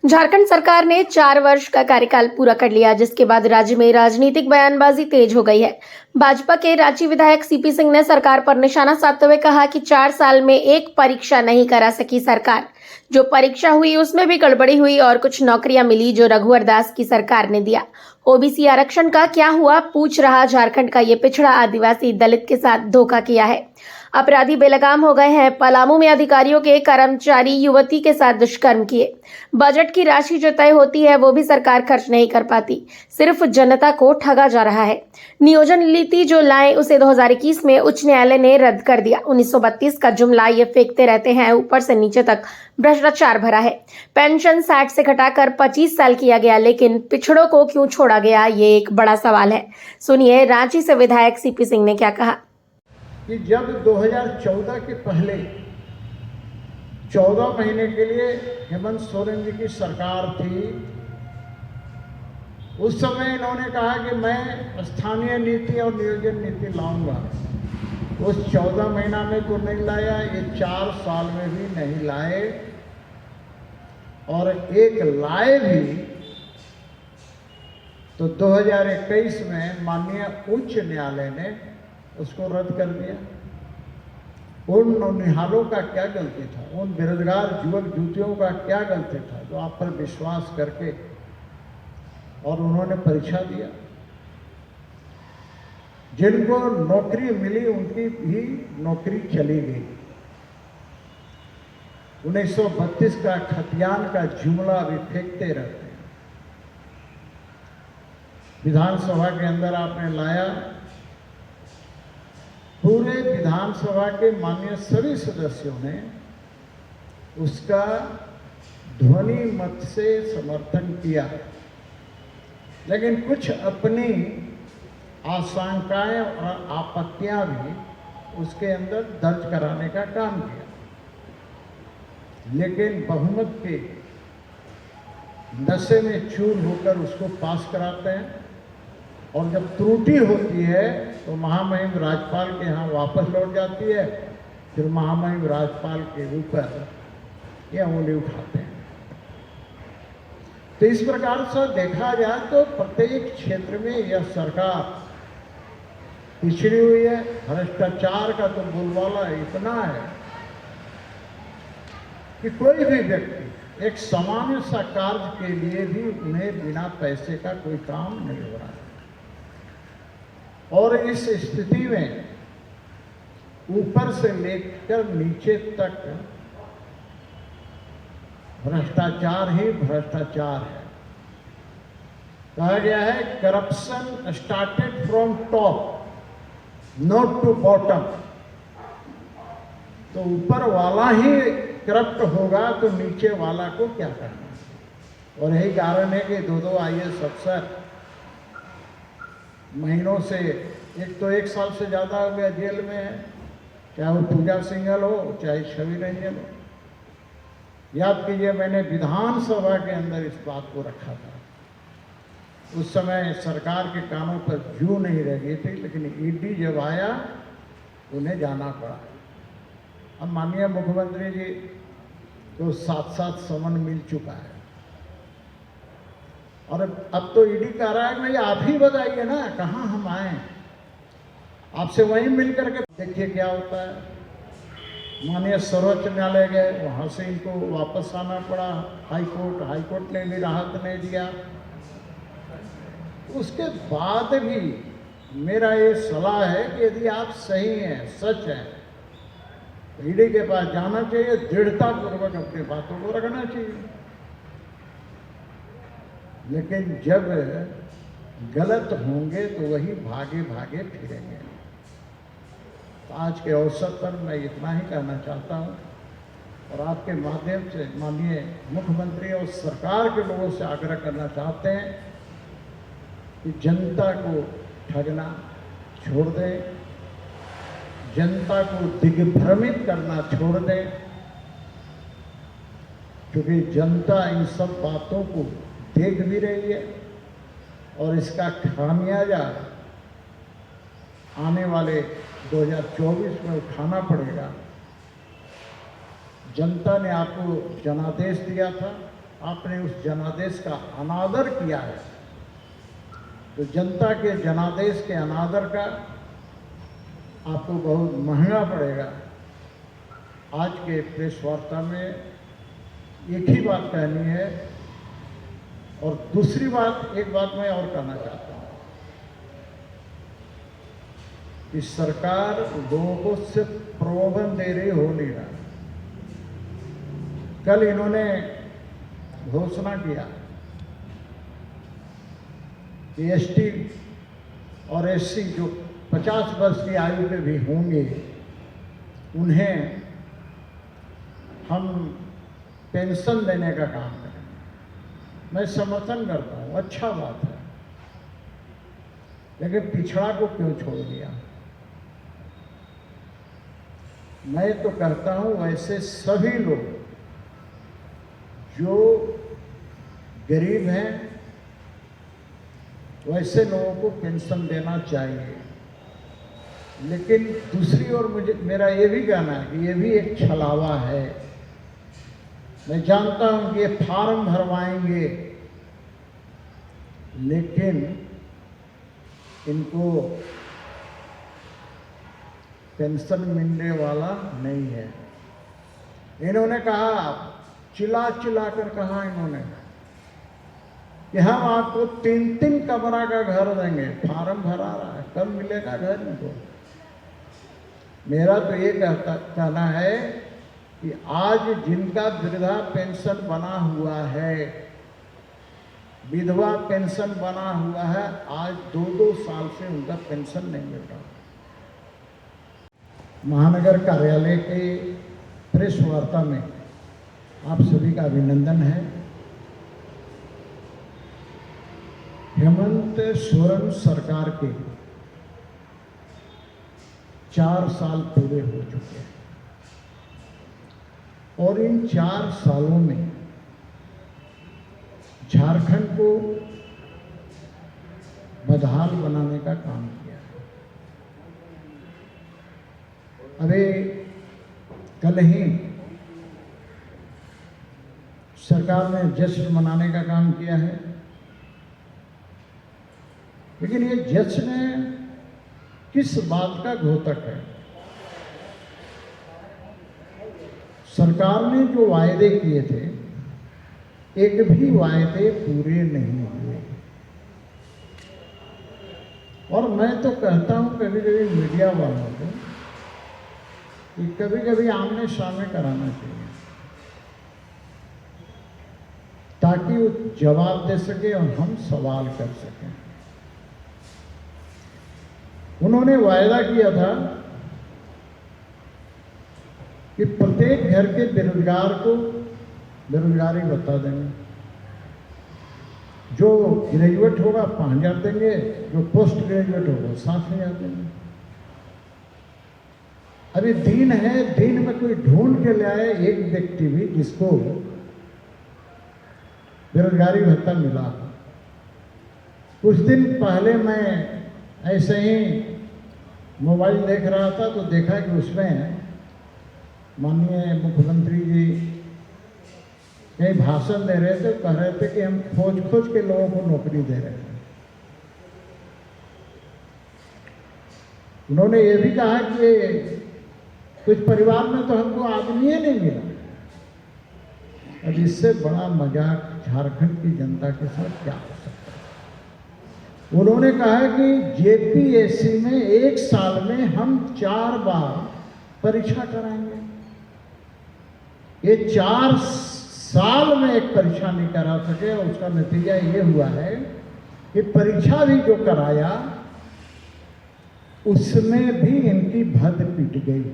झारखंड सरकार ने 4 वर्ष का कार्यकाल पूरा कर लिया, जिसके बाद राज्य में राजनीतिक बयानबाजी तेज हो गई है। भाजपा के रांची विधायक सीपी सिंह ने सरकार पर निशाना साधते हुए कहा कि 4 साल में एक परीक्षा नहीं करा सकी सरकार। जो परीक्षा हुई उसमें भी गड़बड़ी हुई और कुछ नौकरियां मिली जो रघुवर दास की सरकार ने दिया। ओबीसी आरक्षण का क्या हुआ, पूछ रहा झारखंड का ये पिछड़ा आदिवासी दलित के साथ धोखा किया है। अपराधी बेलगाम हो गए हैं। पलामू में अधिकारियों के कर्मचारी युवती के साथ दुष्कर्म किए। बजट की राशि जो तय होती है वो भी सरकार खर्च नहीं कर पाती, सिर्फ जनता को ठगा जा रहा है। नियोजन नीति जो लाए उसे 2021 में उच्च न्यायालय ने रद्द कर दिया। 1932 का जुमला ये फेंकते रहते हैं, ऊपर से नीचे तक भ्रष्टाचार भरा है। पेंशन 60 से घटाकर 25 साल किया गया, लेकिन पिछड़ों को क्यों छोड़ा गया, ये एक बड़ा सवाल है। सुनिए रांची से विधायक सीपी सिंह ने क्या कहा। कि जब 2014 के पहले 14 महीने के लिए हेमंत सोरेन जी की सरकार थी, उस समय इन्होंने कहा कि मैं स्थानीय नीति और नियोजन नीति लाऊंगा। उस 14 महीना में तो नहीं लाया, ये 4 साल में भी नहीं लाए, और एक लाए भी तो 2021 में माननीय उच्च न्यायालय ने उसको रद्द कर दिया। उन निहालों का क्या गलती था, उन बेरोजगार युवक युवतियों का क्या गलती था जो आप पर विश्वास करके और उन्होंने परीक्षा दिया। जिनको नौकरी मिली उनकी भी नौकरी चली गई। 1932 का खतियान का जुमला भी फेंकते रहते हैं। विधानसभा के अंदर आपने लाया, पूरे विधानसभा के माननीय सभी सदस्यों ने उसका ध्वनि मत से समर्थन किया, लेकिन कुछ अपनी आशंकाएं और आपत्तियां भी उसके अंदर दर्ज कराने का काम किया। लेकिन बहुमत के नशे में चूर होकर उसको पास कराते हैं, और जब त्रुटि होती है तो महामहिम राज्यपाल के यहाँ वापस लौट जाती है। फिर महामहिम राज्यपाल के ऊपर ये उंगली उठाते हैं। तो इस प्रकार से देखा जाए तो प्रत्येक क्षेत्र में यह सरकार पिछड़ी हुई है। भ्रष्टाचार का तो बोलबाला इतना है कि कोई भी व्यक्ति एक सामान्य सा कार्य के लिए भी उन्हें बिना पैसे का कोई काम नहीं हो रहा है। और इस स्थिति में ऊपर से लेकर नीचे तक भ्रष्टाचार ही भ्रष्टाचार है। कहा गया है corruption started from top not to bottom. तो ऊपर वाला ही करप्ट होगा तो नीचे वाला को क्या करना। और यही कारण है कि दो IAS अफसर महीनों से, एक तो 1 साल से ज़्यादा हो गया जेल में है, चाहे वो पूजा सिंघल हो चाहे छवि रंजन हो। याद कीजिए, मैंने विधानसभा के अंदर इस बात को रखा था। उस समय सरकार के कानों पर जू नहीं रह गई थी, लेकिन ईडी जब आया उन्हें जाना पड़ा। अब माननीय मुख्यमंत्री जी को साथ समन मिल चुका है, और अब तो ईडी कह रहा है कि भाई आप ही बताइए ना कहाँ हम आए, आपसे वहीं मिल करके देखिए क्या होता है। माननीय सर्वोच्च न्यायालय गए, वहाँ से इनको वापस आना पड़ा। हाईकोर्ट ने भी राहत नहीं दिया। उसके बाद भी मेरा ये सलाह है कि यदि आप सही हैं, सच हैं, तो ईडी के पास जाना चाहिए, दृढ़तापूर्वक अपनी बातों को रखना चाहिए। लेकिन जब गलत होंगे तो वही भागे भागे फिरेंगे। तो आज के अवसर पर मैं इतना ही कहना चाहता हूँ, और आपके माध्यम से माननीय मुख्यमंत्री और सरकार के लोगों से आग्रह करना चाहते हैं कि जनता को ठगना छोड़ दें, जनता को दिग्भ्रमित करना छोड़ दें, क्योंकि जनता इन सब बातों को देख भी रही है, और इसका खामियाजा आने वाले 2024 में उठाना पड़ेगा। जनता ने आपको जनादेश दिया था, आपने उस जनादेश का अनादर किया है, तो जनता के जनादेश के अनादर का आपको बहुत महंगा पड़ेगा। आज के प्रेस वार्ता में एक ही बात कहनी है, और दूसरी बात, एक बात मैं और कहना चाहता हूँ कि सरकार लोगों को सिर्फ प्रलोभन दे रही हो नहीं रहा। कल इन्होंने घोषणा किया कि एसटी और एससी जो 50 वर्ष की आयु के भी होंगे, उन्हें हम पेंशन देने का काम करें। मैं समर्थन करता हूँ, अच्छा बात है, लेकिन पिछड़ा को क्यों छोड़ दिया? मैं तो कहता हूँ वैसे सभी लोग जो गरीब हैं वैसे लोगों को पेंशन देना चाहिए। लेकिन दूसरी ओर मेरा ये भी कहना है कि ये भी एक छलावा है। मैं जानता हूं कि ये फार्म भरवाएंगे, लेकिन इनको पेंशन मिलने वाला नहीं है। इन्होंने कहा, चिल्ला कर कहा इन्होंने कि हम आपको 3 कमरा का घर देंगे। फार्म भरा रहा है, कब मिलेगा घर इनको? मेरा तो ये कहना है कि आज जिनका वृद्धा पेंशन बना हुआ है, विधवा पेंशन बना हुआ है, आज 2-2 साल से उनका पेंशन नहीं मिल रहा। महानगर कार्यालय के प्रेस वार्ता में आप सभी का अभिनंदन है। हेमंत सोरेन सरकार के 4 साल पूरे हो चुके हैं, और इन 4 सालों में झारखंड को बदहाल बनाने का काम किया है। अभी कल ही सरकार ने जश्न मनाने का काम किया है, लेकिन ये जश्न किस बात का घोतक है? सरकार ने जो वायदे किए थे, एक भी वायदे पूरे नहीं हुए। और मैं तो कहता हूं कभी कभी मीडिया वालों को कि कभी कभी आमने सामने कराना चाहिए, ताकि वो जवाब दे सके और हम सवाल कर सकें। उन्होंने वायदा किया था कि प्रत्येक घर के बेरोजगार को बेरोजगारी भत्ता देंगे, जो ग्रेजुएट होगा 5,000 देंगे, जो पोस्ट ग्रेजुएट होगा 7,000 देंगे। अभी दिन है, दिन में कोई ढूंढ के ले आए एक व्यक्ति भी जिसको बेरोजगारी भत्ता मिला। कुछ दिन पहले मैं ऐसे ही मोबाइल देख रहा था तो देखा कि उसमें माननीय मुख्यमंत्री जी कहीं भाषण दे रहे थे, कह रहे थे कि हम खोज के लोगों को नौकरी दे रहे हैं। उन्होंने ये भी कहा कि कुछ परिवार में तो हमको आदमी ही नहीं मिला। अब इससे बड़ा मजाक झारखंड की जनता के साथ क्या हो सकता है? उन्होंने कहा कि जेपीएससी में 1 साल में हम 4 बार परीक्षा कराएंगे। ये 4 साल में एक परीक्षा नहीं करा सके, और उसका नतीजा ये हुआ है कि परीक्षा भी जो कराया उसमें भी इनकी भद पिट गई।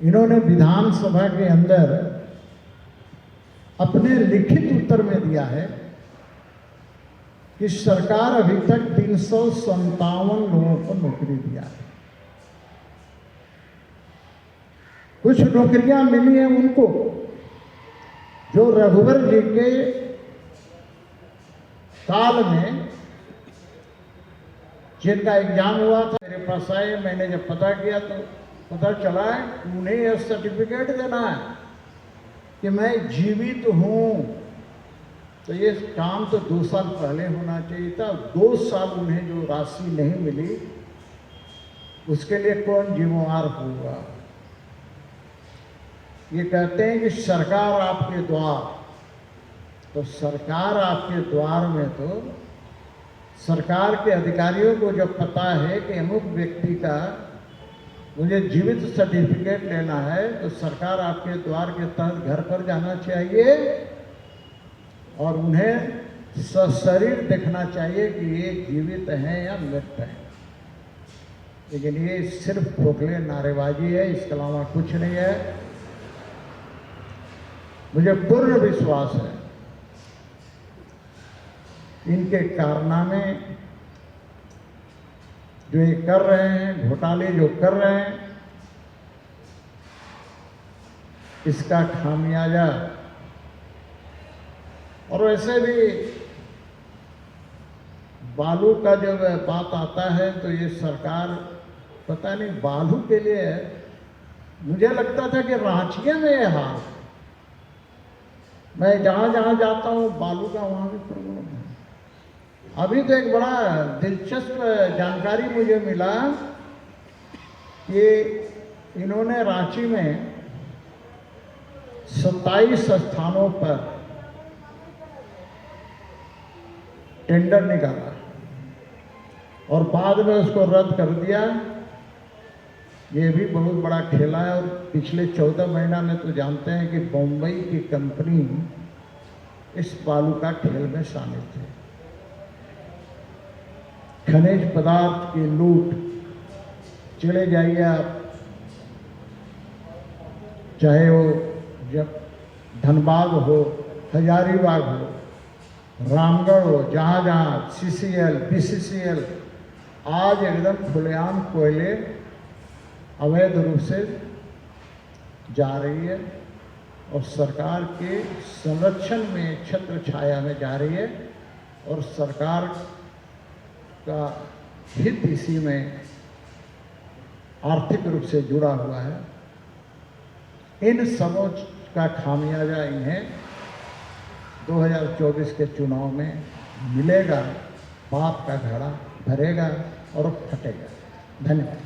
इन्होंने विधानसभा के अंदर अपने लिखित उत्तर में दिया है कि सरकार अभी तक 357 लोगों को नौकरी दिया है। कुछ नौकरियां मिली हैं उनको जो रघुवर जी के काल में जिनका एग्जाम हुआ था, मेरे पास आए, मैंने जब पता किया तो पता चला है उन्हें यह सर्टिफिकेट देना है कि मैं जीवित हूँ, तो ये काम तो 2 साल पहले होना चाहिए था। 2 साल उन्हें जो राशि नहीं मिली उसके लिए कौन जिम्मेवार होगा? ये कहते हैं कि सरकार आपके द्वार, तो सरकार आपके द्वार में तो सरकार के अधिकारियों को जब पता है कि अमुक व्यक्ति का मुझे जीवित सर्टिफिकेट लेना है, तो सरकार आपके द्वार के तहत घर पर जाना चाहिए और उन्हें सशरीर देखना चाहिए कि ये जीवित हैं या मृत हैं। लेकिन ये सिर्फ खोखले नारेबाजी है, इसके अलावा कुछ नहीं है। मुझे पूर्ण विश्वास है इनके कारनामे जो ये कर रहे हैं, घोटाले जो कर रहे हैं, इसका खामियाजा। और वैसे भी बालू का जब बात आता है तो ये सरकार पता नहीं बालू के लिए, मुझे लगता था कि रांची में ये हाल, मैं जहाँ जहाँ जाता हूँ बालू का वहाँ भी प्रॉब्लम है। अभी तो एक बड़ा दिलचस्प जानकारी मुझे मिला कि इन्होंने रांची में 27 स्थानों पर टेंडर निकाला और बाद में उसको रद्द कर दिया। ये भी बहुत बड़ा खेला है। और पिछले 14 महीना में तो जानते हैं कि बम्बई की कंपनी इस बालू का खेल में शामिल थे। खनिज पदार्थ की लूट, चले जाइए आप, चाहे वो जब धनबाद हो, हजारीबाग हो, रामगढ़ हो, जहाँ जहाँ CCL, BCCL आज एकदम खुलेआम कोयले अवैध रूप से जा रही है और सरकार के संरक्षण में, छत्र छाया में जा रही है और सरकार का हित इसी में आर्थिक रूप से जुड़ा हुआ है। इन सबों का खामियाजा इन्हें 2024 के चुनाव में मिलेगा। पाप का घड़ा भरेगा और फटेगा। धन्यवाद।